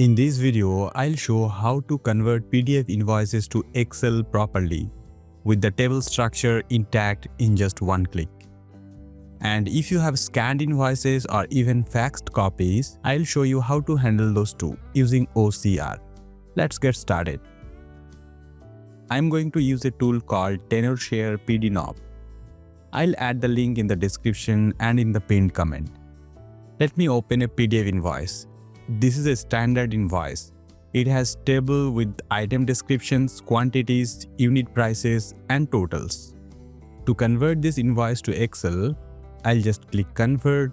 In this video, I'll show how to convert PDF invoices to Excel properly with the table structure intact in just one click. And if you have scanned invoices or even faxed copies, I'll show you how to handle those too using OCR. Let's get started. I'm going to use a tool called Tenorshare PDNob. I'll add the link in the description and in the pinned comment. Let me open a PDF invoice. This is a standard invoice. It has table with item descriptions, quantities, unit prices, and totals. To convert this invoice to Excel, I'll just click Convert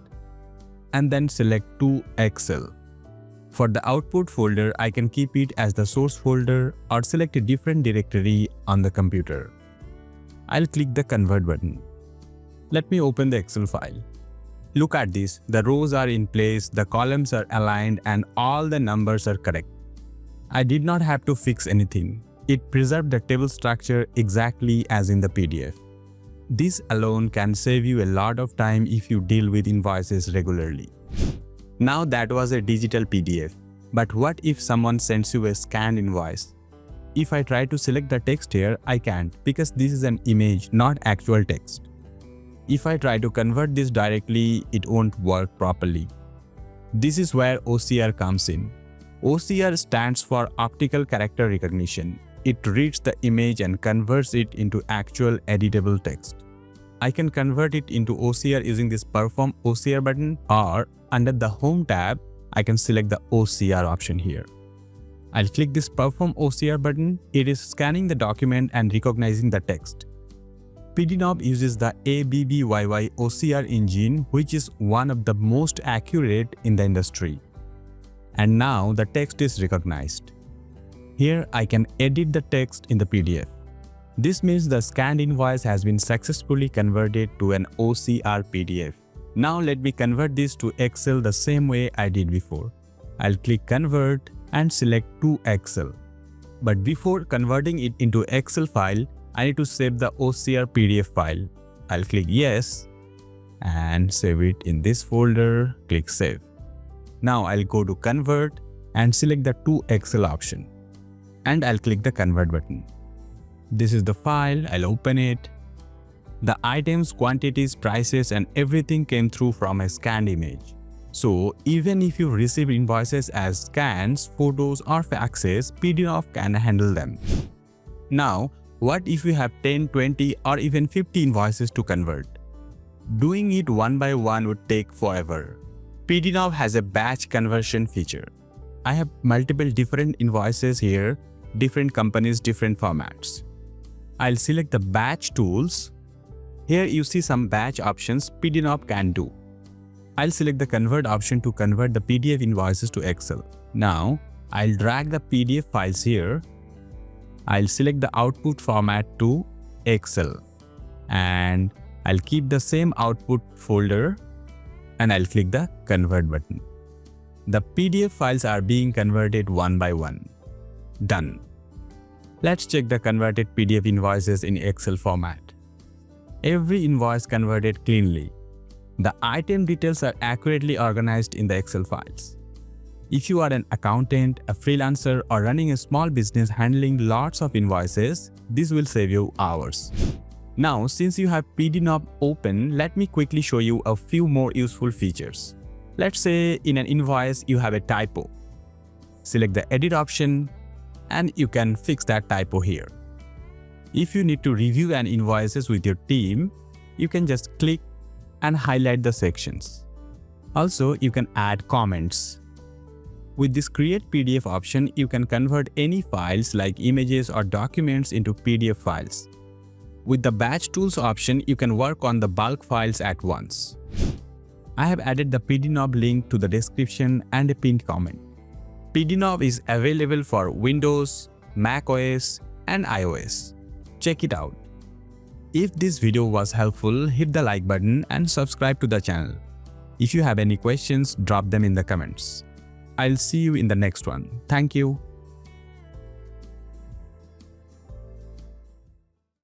and then select to Excel. For the output folder, I can keep it as the source folder or select a different directory on the computer. I'll click the Convert button. Let me open the Excel file. Look at this, the rows are in place, the columns are aligned, and all the numbers are correct. I did not have to fix anything. It preserved the table structure exactly as in the PDF. This alone can save you a lot of time if you deal with invoices regularly. Now that was a digital PDF, but what if someone sends you a scanned invoice? If I try to select the text here, I can't because this is an image, not actual text. If I try to convert this directly, it won't work properly. This is where OCR comes in. OCR stands for Optical Character Recognition. It reads the image and converts it into actual editable text. I can convert it into OCR using this Perform OCR button, or under the Home tab, I can select the OCR option here. I'll click this Perform OCR button. It is scanning the document and recognizing the text. PDNob uses the ABBYY OCR engine, which is one of the most accurate in the industry. And now the text is recognized. Here I can edit the text in the PDF. This means the scanned invoice has been successfully converted to an OCR PDF. Now let me convert this to Excel the same way I did before. I'll click Convert and select to Excel. But before converting it into Excel file, I need to save the OCR PDF file. I'll click Yes and save it in this folder. Click Save. Now I'll go to Convert and select the to Excel option. And I'll click the Convert button. This is the file. I'll open it. The items, quantities, prices, and everything came through from a scanned image. So even if you receive invoices as scans, photos, or faxes, PDNob can handle them. Now, what if you have 10, 20, or even 50 invoices to convert? Doing it one by one would take forever. PDNob has a batch conversion feature. I have multiple different invoices here, different companies, different formats. I'll select the batch tools. Here you see some batch options PDNob can do. I'll select the convert option to convert the PDF invoices to Excel. Now, I'll drag the PDF files here. I'll select the output format to Excel. And I'll keep the same output folder and I'll click the convert button. The PDF files are being converted one by one. Done. Let's check the converted PDF invoices in Excel format. Every invoice converted cleanly. The item details are accurately organized in the Excel files. If you are an accountant, a freelancer, or running a small business handling lots of invoices, this will save you hours. Now, since you have PDNob open, let me quickly show you a few more useful features. Let's say in an invoice you have a typo. Select the Edit option and you can fix that typo here. If you need to review an invoices with your team, you can just click and highlight the sections. Also, you can add comments. With this Create PDF option, you can convert any files like images or documents into PDF files. With the Batch Tools option, you can work on the bulk files at once. I have added the PDNob link to the description and a pinned comment. PDNob is available for Windows, Mac OS, and iOS. Check it out. If this video was helpful, hit the like button and subscribe to the channel. If you have any questions, drop them in the comments. I'll see you in the next one. Thank you.